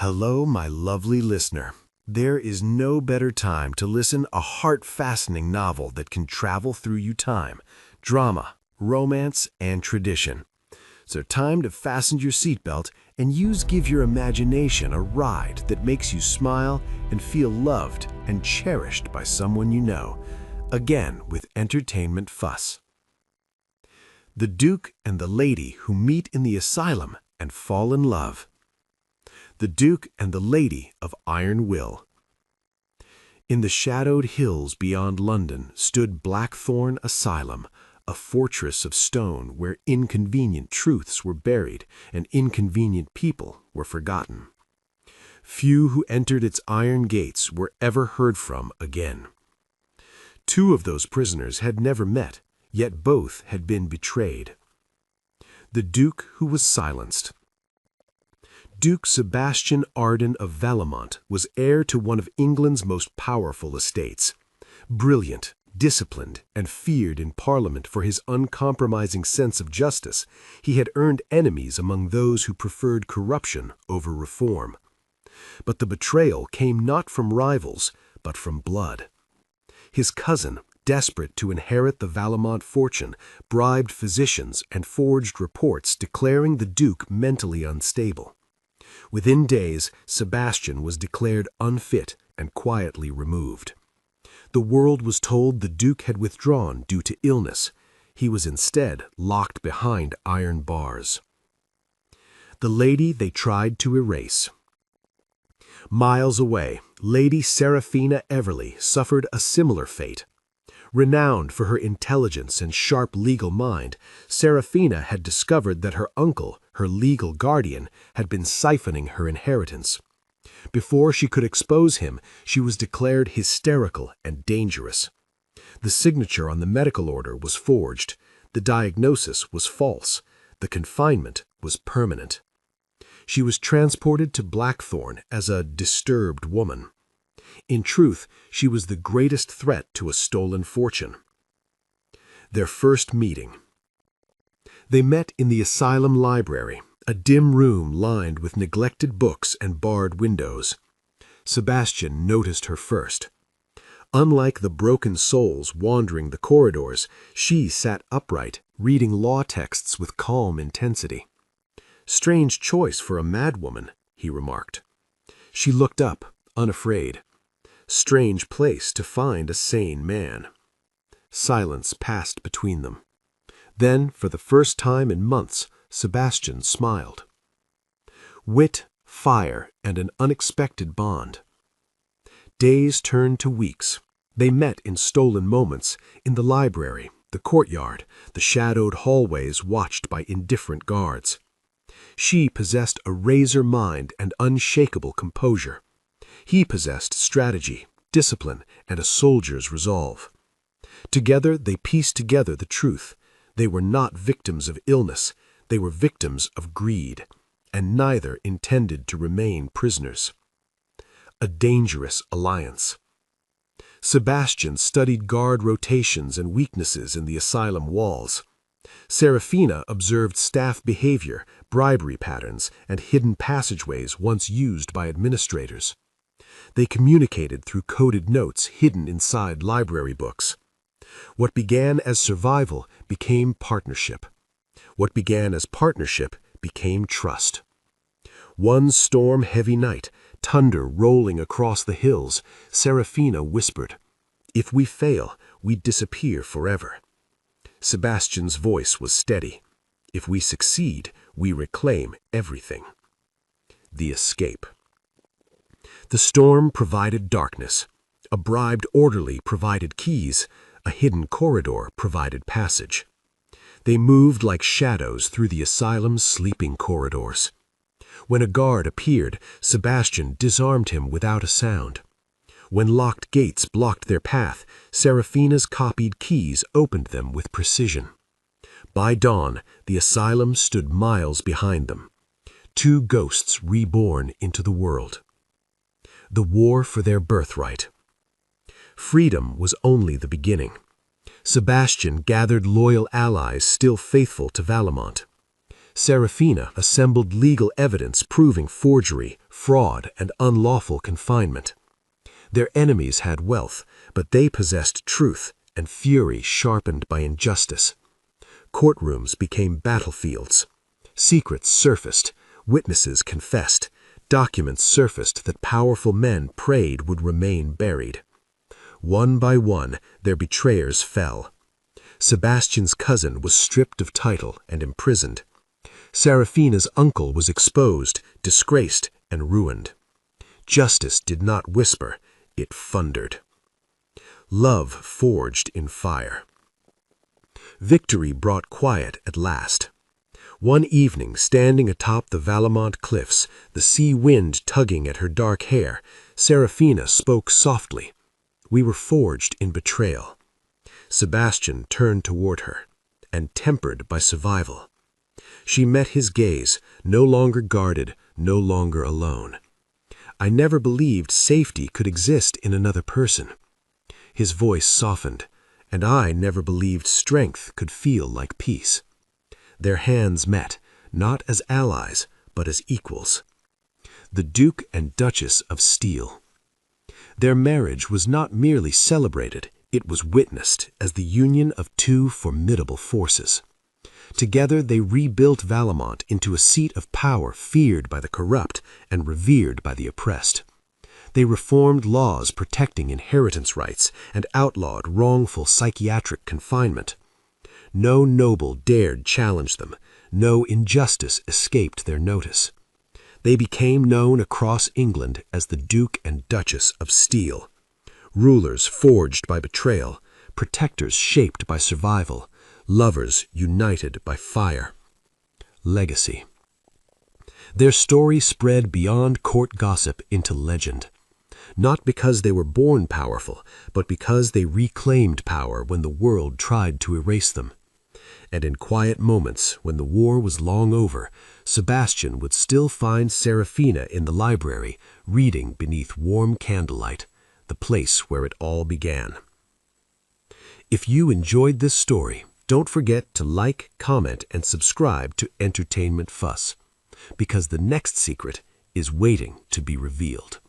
Hello, my lovely listener. There is no better time to listen a heart-fastening novel that can travel through you time, drama, romance, and tradition. So time to fasten your seatbelt and give your imagination a ride that makes you smile and feel loved and cherished by someone you know. Again with Entertainment Fuss. The Duke and the Lady Who Meet in the Asylum and Fall in Love. The Duke and the Lady of Iron Will. In the shadowed hills beyond London stood Blackthorn Asylum, a fortress of stone where inconvenient truths were buried and inconvenient people were forgotten. Few who entered its iron gates were ever heard from again. Two of those prisoners had never met, yet both had been betrayed. The Duke who was silenced. Duke Sebastian Arden of Valemount was heir to one of England's most powerful estates. Brilliant, disciplined, and feared in Parliament for his uncompromising sense of justice, he had earned enemies among those who preferred corruption over reform. But the betrayal came not from rivals, but from blood. His cousin, desperate to inherit the Valemount fortune, bribed physicians and forged reports declaring the Duke mentally unstable. Within days, Sebastian was declared unfit and quietly removed. The world was told the Duke had withdrawn due to illness. He was instead locked behind iron bars. The lady they tried to erase. Miles away, Lady Seraphina Everleigh suffered a similar fate. Renowned for her intelligence and sharp legal mind, Seraphina had discovered that her uncle, her legal guardian, had been siphoning her inheritance. Before she could expose him, she was declared hysterical and dangerous. The signature on the medical order was forged. The diagnosis was false. The confinement was permanent. She was transported to Blackthorn as a disturbed woman. In truth, she was the greatest threat to a stolen fortune. Their first meeting. They met in the asylum library, a dim room lined with neglected books and barred windows. Sebastian noticed her first. Unlike the broken souls wandering the corridors, she sat upright, reading law texts with calm intensity. "Strange choice for a madwoman," he remarked. She looked up, unafraid. Strange place to find a sane man. Silence passed between them. Then, for the first time in months, Sebastian smiled. Wit, fire, and an unexpected bond. Days turned to weeks. They met in stolen moments, in the library, the courtyard, the shadowed hallways watched by indifferent guards. She possessed a razor mind and unshakable composure. He possessed strategy, discipline, and a soldier's resolve. Together they pieced together the truth. They were not victims of illness, they were victims of greed, and neither intended to remain prisoners. A dangerous alliance. Sebastian studied guard rotations and weaknesses in the asylum walls. Seraphina observed staff behavior, bribery patterns, and hidden passageways once used by administrators. They communicated through coded notes hidden inside library books. What began as survival became partnership. What began as partnership became trust. One storm-heavy night, thunder rolling across the hills, Seraphina whispered, "If we fail, we disappear forever." Sebastian's voice was steady. "If we succeed, we reclaim everything." The escape. The storm provided darkness. A bribed orderly provided keys. A hidden corridor provided passage. They moved like shadows through the asylum's sleeping corridors. When a guard appeared, Sebastian disarmed him without a sound. When locked gates blocked their path, Seraphina's copied keys opened them with precision. By dawn, the asylum stood miles behind them. Two ghosts reborn into the world. The war for their birthright. Freedom was only the beginning. Sebastian gathered loyal allies still faithful to Valemount. Serafina assembled legal evidence proving forgery, fraud, and unlawful confinement. Their enemies had wealth, but they possessed truth and fury sharpened by injustice. Courtrooms became battlefields. Secrets surfaced, witnesses confessed, documents surfaced that powerful men prayed would remain buried. One by one, their betrayers fell. Sebastian's cousin was stripped of title and imprisoned. Serafina's uncle was exposed, disgraced, and ruined. Justice did not whisper, it thundered. Love forged in fire. Victory brought quiet at last. One evening, standing atop the Valamont cliffs, the sea wind tugging at her dark hair, Serafina spoke softly. We were forged in betrayal. Sebastian turned toward her, and tempered by survival. She met his gaze, no longer guarded, no longer alone. I never believed safety could exist in another person. His voice softened, and I never believed strength could feel like peace. Their hands met, not as allies, but as equals. The Duke and Duchess of Steel. Their marriage was not merely celebrated, it was witnessed as the union of two formidable forces. Together they rebuilt Valamont into a seat of power feared by the corrupt and revered by the oppressed. They reformed laws protecting inheritance rights and outlawed wrongful psychiatric confinement. No noble dared challenge them, no injustice escaped their notice. They became known across England as the Duke and Duchess of Steel. Rulers forged by betrayal, protectors shaped by survival, lovers united by fire. Legacy. Their story spread beyond court gossip into legend. Not because they were born powerful, but because they reclaimed power when the world tried to erase them. And in quiet moments, when the war was long over, Sebastian would still find Serafina in the library, reading beneath warm candlelight, the place where it all began. If you enjoyed this story, don't forget to like, comment, and subscribe to Entertainment Fuss, because the next secret is waiting to be revealed.